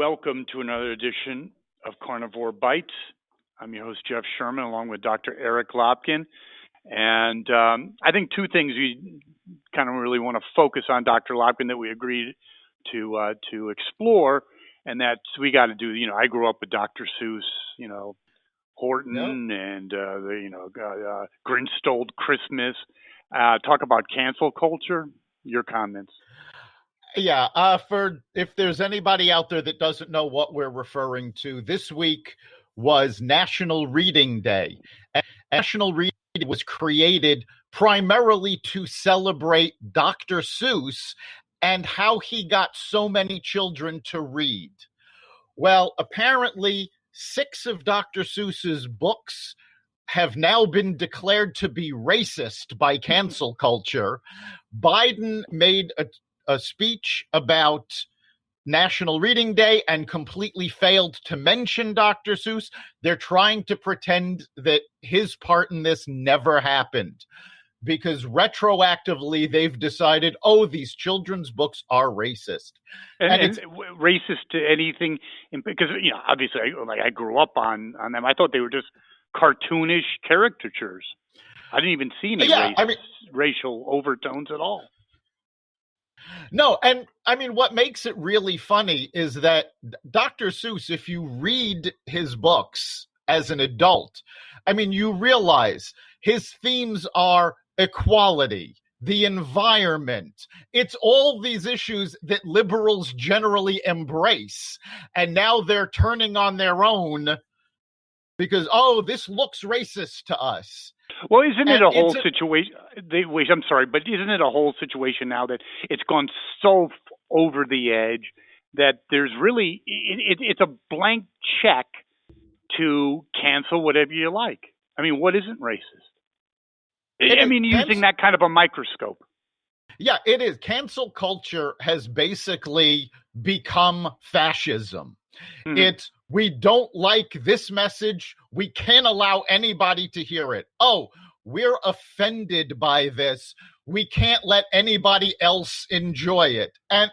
Welcome to another edition of Carnivore Bites. I'm your host, Jeff Sherman, along with Dr. Eric Lopkin. And I think two things we kind of really want to focus on, Dr. Lopkin, that we agreed to explore, and that's we got to do. I grew up with Dr. Seuss, Horton, yep. And Grinch Stole Christmas. Talk about cancel culture. Your comments. Yeah, if there's anybody out there that doesn't know what we're referring to, this week was National Reading Day. And National Reading was created primarily to celebrate Dr. Seuss and how he got so many children to read. Well, apparently 6 of Dr. Seuss's books have now been declared to be racist by cancel culture. Biden made a speech about National Reading Day and completely failed to mention Dr. Seuss. They're trying to pretend that his part in this never happened because retroactively they've decided, these children's books are racist. And it's racist to anything, because, obviously, I grew up on them. I thought they were just cartoonish caricatures. I didn't even see any racial overtones at all. No, and what makes it really funny is that Dr. Seuss, if you read his books as an adult, you realize his themes are equality, the environment. It's all these issues that liberals generally embrace. And now they're turning on their own because, this looks racist to us. Well, isn't it a whole situation? I'm sorry, but isn't it a whole situation now that it's gone so over the edge that there's really it's a blank check to cancel whatever you like? What isn't racist? Using that kind of a microscope. Yeah, it is. Cancel culture has basically become fascism. Mm-hmm. We don't like this message. We can't allow anybody to hear it. We're offended by this. We can't let anybody else enjoy it. And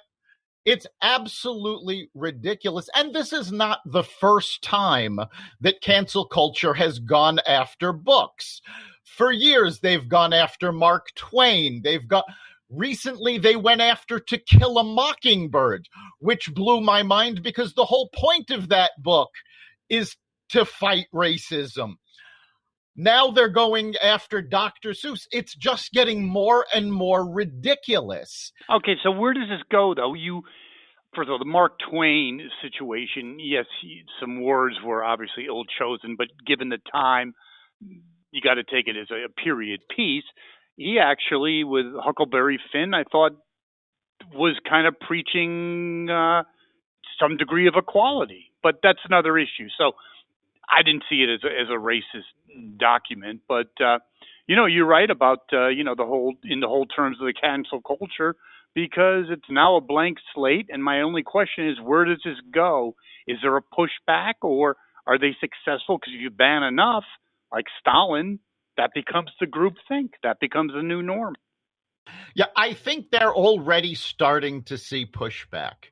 it's absolutely ridiculous. And this is not the first time that cancel culture has gone after books. For years, they've gone after Mark Twain. Recently, they went after To Kill a Mockingbird, which blew my mind because the whole point of that book is to fight racism. Now they're going after Dr. Seuss. It's just getting more and more ridiculous. Okay, so where does this go, though? First of all, the Mark Twain situation, yes, some words were obviously ill-chosen, but given the time, you got to take it as a period piece. He actually, with Huckleberry Finn, I thought was kind of preaching some degree of equality, but that's another issue. So I didn't see it as a racist document, but you're right about the whole terms of the cancel culture, because it's now a blank slate. And my only question is, where does this go? Is there a pushback, or are they successful? Because if you ban enough, like Stalin, that becomes the groupthink. That becomes the new norm. Yeah, I think they're already starting to see pushback.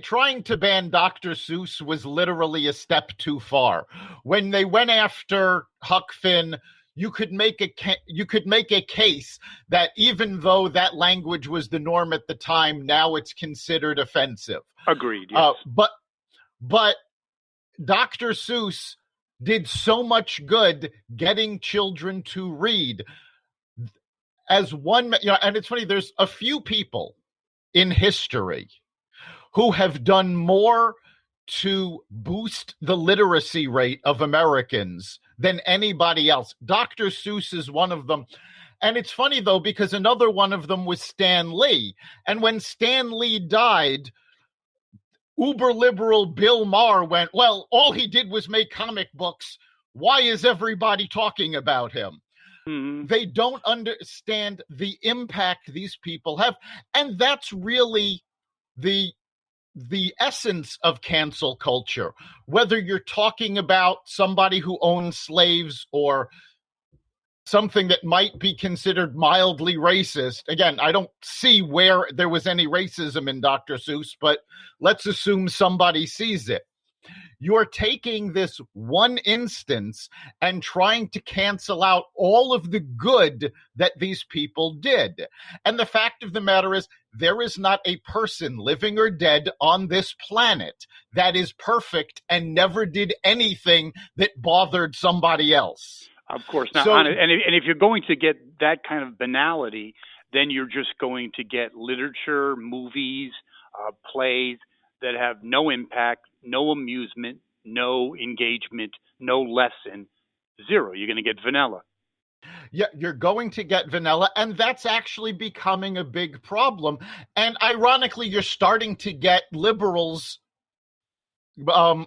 Trying to ban Dr. Seuss was literally a step too far. When they went after Huck Finn, you could make a case that even though that language was the norm at the time, now it's considered offensive. Agreed. Yes. But Dr. Seuss did so much good getting children to read. As one, and it's funny, there's a few people in history who have done more to boost the literacy rate of Americans than anybody else. Dr. Seuss is one of them. And it's funny, though, because another one of them was Stan Lee. And when Stan Lee died, uber liberal Bill Maher went, well, all he did was make comic books. Why is everybody talking about him? Mm-hmm. They don't understand the impact these people have. And that's really the essence of cancel culture. Whether you're talking about somebody who owns slaves or something that might be considered mildly racist. Again, I don't see where there was any racism in Dr. Seuss, but let's assume somebody sees it. You're taking this one instance and trying to cancel out all of the good that these people did. And the fact of the matter is, there is not a person, living or dead, on this planet that is perfect and never did anything that bothered somebody else. Of course not. And if you're going to get that kind of banality, then you're just going to get literature, movies, plays that have no impact, no amusement, no engagement, no lesson, zero. You're going to get vanilla. Yeah, you're going to get vanilla, and that's actually becoming a big problem. And ironically, you're starting to get liberals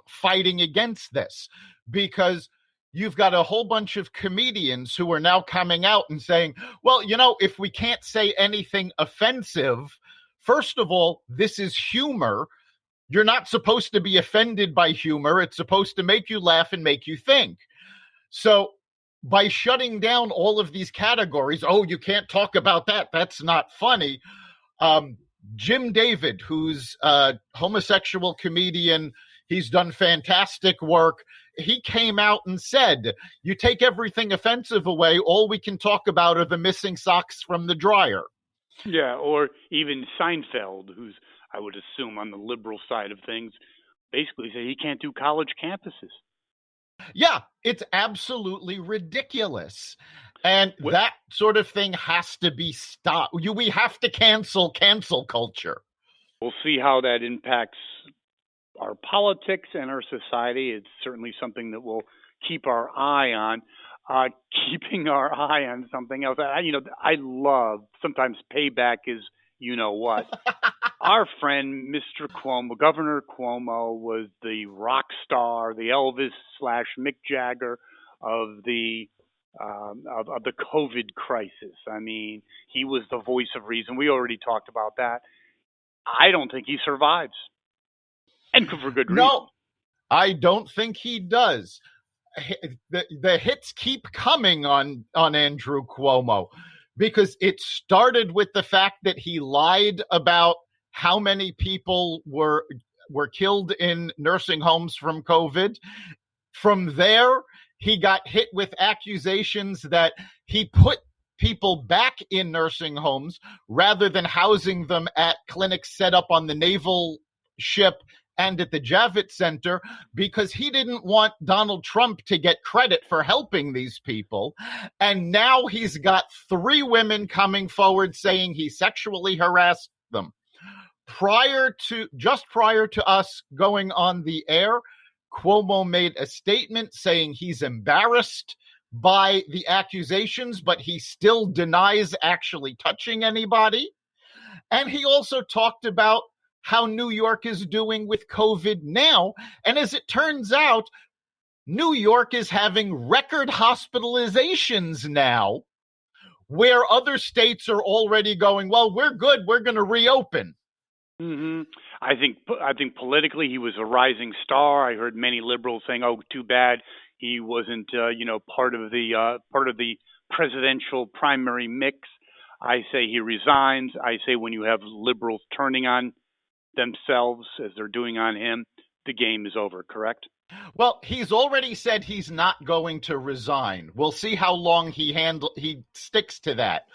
fighting against this, because you've got a whole bunch of comedians who are now coming out and saying, well, if we can't say anything offensive, first of all, this is humor. You're not supposed to be offended by humor. It's supposed to make you laugh and make you think. So by shutting down all of these categories, oh, you can't talk about that, that's not funny. Jim David, who's a homosexual comedian, he's done fantastic work. He came out and said, you take everything offensive away, all we can talk about are the missing socks from the dryer. Yeah, or even Seinfeld, who's, I would assume, on the liberal side of things, basically say he can't do college campuses. Yeah, it's absolutely ridiculous. And that sort of thing has to be stopped. We have to cancel culture. We'll see how that impacts our politics and our society. It's certainly something that we'll keep our eye on. Keeping our eye on something else. I love, sometimes payback is what. Our friend, Mr. Cuomo, Governor Cuomo, was the rock star, the Elvis / Mick Jagger of the COVID crisis. I mean, he was the voice of reason. We already talked about that. I don't think he survives, and for good reason. No, I don't think he does. The hits keep coming on Andrew Cuomo, because it started with the fact that he lied about how many people were killed in nursing homes from COVID. From there, he got hit with accusations that he put people back in nursing homes rather than housing them at clinics set up on the naval ship and at the Javits Center, because he didn't want Donald Trump to get credit for helping these people. And now he's got 3 women coming forward saying he sexually harassed them. Just prior to us going on the air, Cuomo made a statement saying he's embarrassed by the accusations, but he still denies actually touching anybody. And he also talked about how New York is doing with COVID now. And as it turns out, New York is having record hospitalizations now, where other states are already going, well, we're good, we're going to reopen. Mm-hmm. I think politically he was a rising star. I heard many liberals saying, "Oh, too bad he wasn't, part of the presidential primary mix." I say he resigns. I say when you have liberals turning on themselves as they're doing on him, the game is over. Correct? Well, he's already said he's not going to resign. We'll see how long he sticks to that.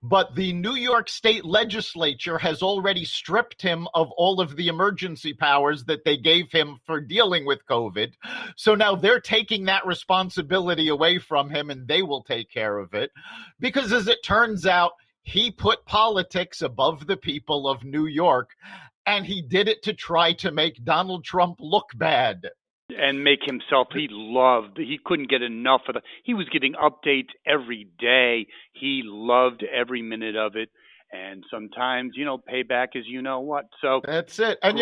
But the New York State Legislature has already stripped him of all of the emergency powers that they gave him for dealing with COVID. So now they're taking that responsibility away from him, and they will take care of it. Because as it turns out, he put politics above the people of New York, and he did it to try to make Donald Trump look bad. And make himself, he couldn't get enough of he was giving updates every day. He loved every minute of it. And sometimes, payback is what. So that's it. And,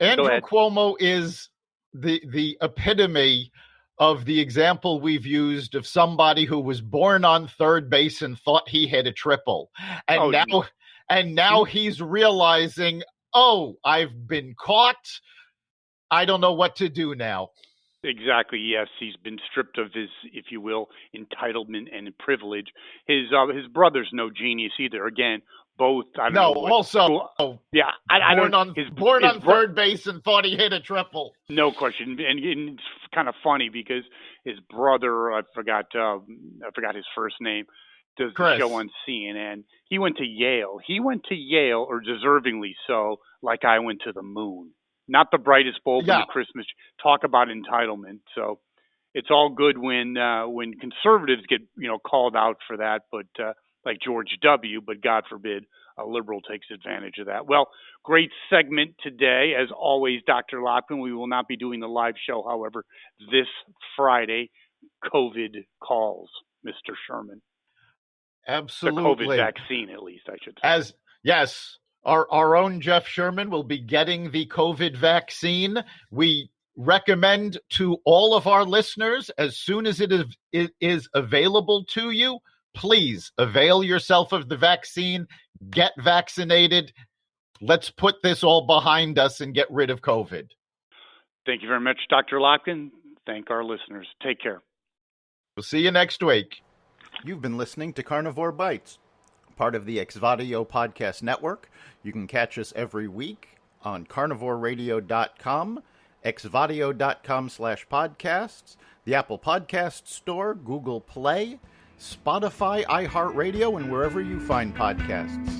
Andrew Cuomo is the epitome of the example we've used of somebody who was born on third base and thought he hit a triple. And now he's realizing, oh, I've been caught. I don't know what to do now. Exactly. Yes, he's been stripped of his, if you will, entitlement and privilege. His brother's no genius either. Again, both. I don't No, know what also school. Yeah, I don't. Born His on third base and thought he hit a triple. No question, and it's kind of funny because his brother, I forgot his first name, does the show Chris. on CNN. He went to Yale. He went to Yale, or deservingly so, like I went to the moon. Not the brightest bulb in Yeah. the Christmas. Talk about entitlement. So it's all good when conservatives get called out for that, but like George W. But God forbid a liberal takes advantage of that. Well, great segment today, as always, Dr. Lopkin. We will not be doing the live show, however, this Friday. COVID calls, Mr. Sherman. Absolutely. The COVID vaccine, at least, I should say. Yes, our own Jeff Sherman will be getting the COVID vaccine. We recommend to all of our listeners, as soon as it is available to you, please avail yourself of the vaccine, get vaccinated. Let's put this all behind us and get rid of COVID. Thank you very much, Dr. Lopkin. Thank our listeners. Take care. We'll see you next week. You've been listening to Carnivore Bites, part of the Exvadio podcast network. You can catch us every week on carnivoreradio.com, exvadio.com/podcasts, the Apple Podcast Store, Google Play, Spotify, iHeartRadio, and wherever you find podcasts.